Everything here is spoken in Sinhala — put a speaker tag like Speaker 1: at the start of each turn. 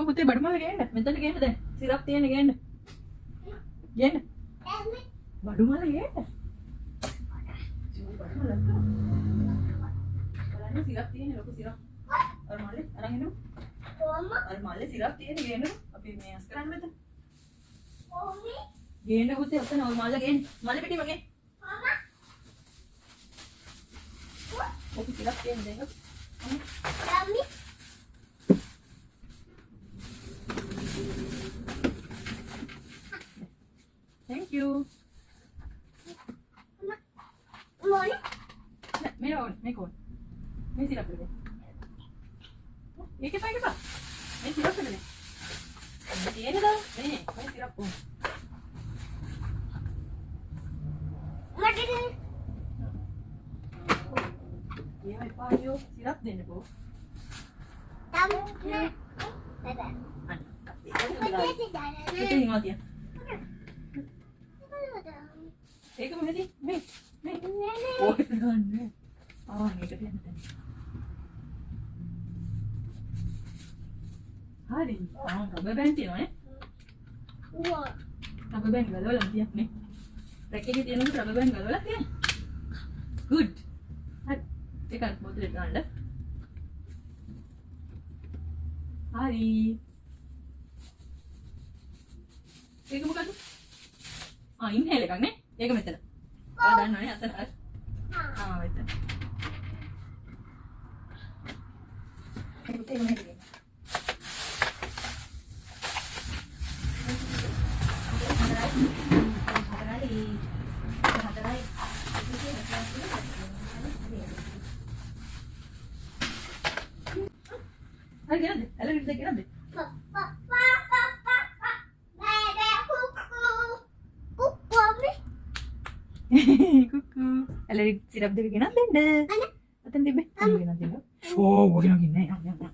Speaker 1: ඔය පුතේ බඩු මල්ල ගේන්න. මෙතන ගේන්න දැන්. සිරප් තියෙන ගේන්න. ගේන්න. බඩු මල්ල ගේන්න. බලන්න සිරප් තියෙන ලොකු සිරප්. අර මල්ලේ අරන් එන්න. අර මල්ලේ සිරප් තියෙන ගේන්න. අපි මේ අස් කරන්න මෙතන. ගේන්න පුතේ ඔතන ඔය මල්ල ගේන්න. මල්ලේ පිටිම ගේන්න. ඔක සිරප් තියෙන දෙන්න. Thank you. Mira, me con. Me sirap dulu. Ini kita apa? Me sirap dulu. Ini dah. Ini, me sirap pun. Mati ni. Ini me payo sirap deh ni bu. Tam. Bye. Itu yang mati ya. ඒක මොකද මේ ඕක ගන්න මේක දෙන්න හරි රබර් බෑන්ඩ් තියෙනවනේ රබර් බෑන්ඩ් ගලවලා තියන්නේ රැක් එකේ තියෙන රබර් බෑන්ඩ් ගලවලා තියන්න good හරි ඒකත් මොකද ගන්න හරි ඒක මොකද ඉන්හේල් එකක් නේ ඒක මෙතන. ඔයා දන්නවනේ අතන. මෙතන. ඒක මෙහෙම ගිහින්. හරි ගියද? ඇලවිත් දෙක ගියද? Kuku. Alergi sirap dia bikin apa? Ada. Atau tiba. Bikin apa? Oh, bikin apa?